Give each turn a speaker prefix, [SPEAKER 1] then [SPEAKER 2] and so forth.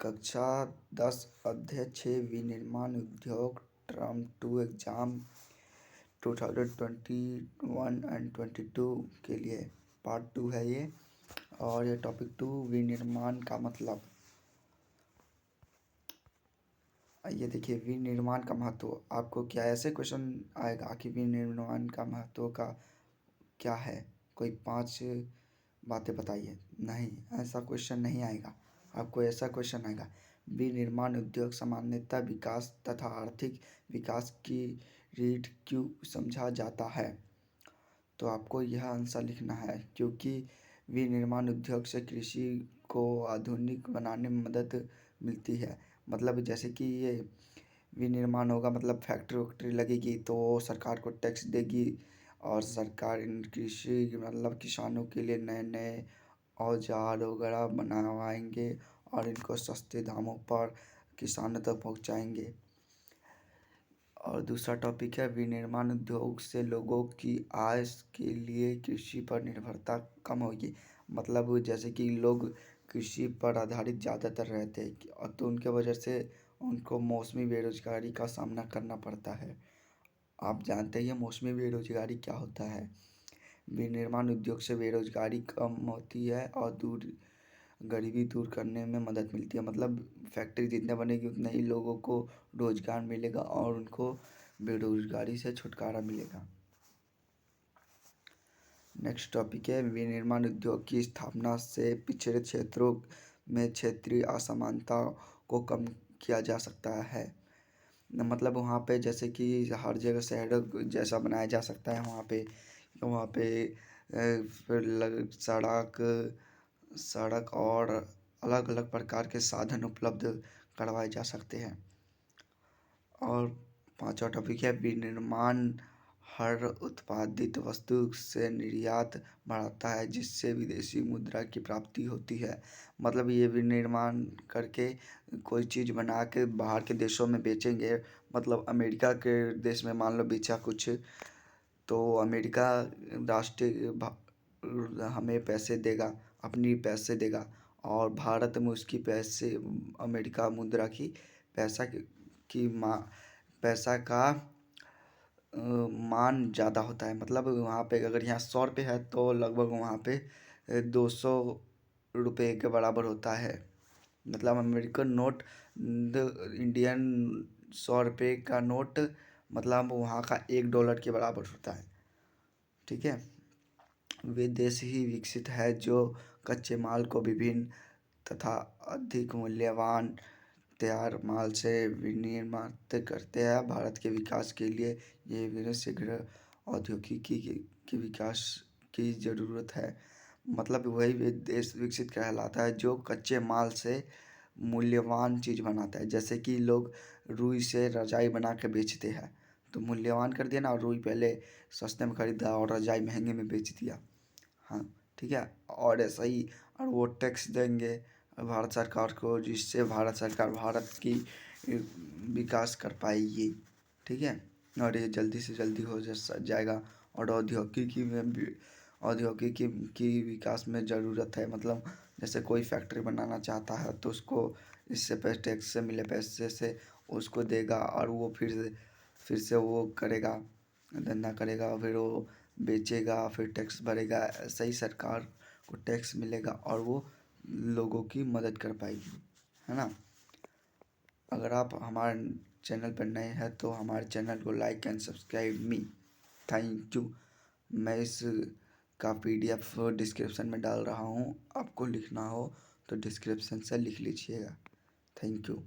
[SPEAKER 1] कक्षा 10 अध्याय 6 विनिर्माण उद्योग टर्म 2 एग्जाम 2021 एंड 22 के लिए पार्ट 2 है ये। और ये टॉपिक 2 विनिर्माण का मतलब। ये देखिए, विनिर्माण का महत्व। आपको क्या ऐसे क्वेश्चन आएगा कि विनिर्माण का महत्व का क्या है, कोई 5 बातें बताइए? नहीं, ऐसा क्वेश्चन नहीं आएगा। आपको ऐसा क्वेश्चन आएगा, विनिर्माण उद्योग सामान्यतः विकास तथा आर्थिक विकास की रीढ़ क्यों समझा जाता है? तो आपको यह आंसर लिखना है, क्योंकि विनिर्माण उद्योग से कृषि को आधुनिक बनाने में मदद मिलती है। मतलब जैसे कि ये विनिर्माण होगा, मतलब फैक्ट्री वैक्ट्री लगेगी तो सरकार को टैक्स देगी, और सरकार इन कृषि मतलब किसानों के लिए नए नए औजार वगैरह बनवाएंगे और इनको सस्ते दामों पर किसानों तक पहुंचाएंगे। और दूसरा टॉपिक है, विनिर्माण उद्योग से लोगों की आय के लिए कृषि पर निर्भरता कम होगी। मतलब जैसे कि लोग कृषि पर आधारित ज़्यादातर रहते हैं, और तो उनके वजह से उनको मौसमी बेरोजगारी का सामना करना पड़ता है। आप जानते ही हैं मौसमी बेरोजगारी क्या होता है। विनिर्माण उद्योग से बेरोजगारी कम होती है और गरीबी दूर करने में मदद मिलती है। मतलब फैक्ट्री जितने बनेगी उतने ही लोगों को रोजगार मिलेगा और उनको बेरोजगारी से छुटकारा मिलेगा। नेक्स्ट टॉपिक है, विनिर्माण उद्योग की स्थापना से पिछड़े क्षेत्रों में क्षेत्रीय असमानता को कम किया जा सकता है। मतलब वहाँ पे जैसे कि हर जगह शहर जैसा बनाया जा सकता है। वहाँ पे फिर सड़क और अलग अलग प्रकार के साधन उपलब्ध करवाए जा सकते हैं। और 5वां टॉपिक है, विनिर्माण हर उत्पादित वस्तु से निर्यात बढ़ाता है, जिससे विदेशी मुद्रा की प्राप्ति होती है। मतलब ये विनिर्माण करके कोई चीज़ बना के बाहर के देशों में बेचेंगे। मतलब अमेरिका के देश में मान लो बेचा कुछ, तो अमेरिका राष्ट्रीय हमें पैसे देगा, अपनी पैसे देगा, और भारत में उसकी पैसे अमेरिका मुद्रा की पैसा का मान ज़्यादा होता है। मतलब वहाँ पे अगर यहाँ 100 रुपये है तो लगभग वहाँ पे 200 रुपये के बराबर होता है। मतलब अमेरिकन नोट इंडियन 100 रुपये का नोट मतलब वहाँ का $1 के बराबर होता है। ठीक है। वे देश ही विकसित है जो कच्चे माल को विभिन्न तथा अधिक मूल्यवान तैयार माल से विनिर्मित करते हैं। भारत के विकास के लिए ये शीघ्र औद्योगिकी के विकास की ज़रूरत है। मतलब वही देश विकसित कहलाता है जो कच्चे माल से मूल्यवान चीज़ बनाता है। जैसे कि लोग रुई से रजाई बना के बेचते हैं, तो मूल्यवान कर दिया ना, और रुई पहले सस्ते में खरीदा और रजाई महंगे में बेच दिया। हाँ, ठीक है। और ऐसा ही, और वो टैक्स देंगे भारत सरकार को, जिससे भारत सरकार भारत की विकास कर पाएगी। ठीक है। और ये जल्दी से जल्दी हो जाएगा। और औद्योगिकी की विकास में ज़रूरत है। मतलब जैसे कोई फैक्ट्री बनाना चाहता है तो उसको इससे टैक्स से मिले पैसे से उसको देगा, और वो फिर से वो करेगा, धंधा करेगा, फिर वो बेचेगा, फिर टैक्स भरेगा। ऐसा ही सरकार को टैक्स मिलेगा और वो लोगों की मदद कर पाएगी, है ना। अगर आप हमारे चैनल पर नए हैं तो हमारे चैनल को like and subscribe me. Thank you. मैं इस का PDF डिस्क्रिप्शन में डाल रहा हूँ, आपको लिखना हो तो डिस्क्रिप्शन से लिख लीजिएगा। Thank you.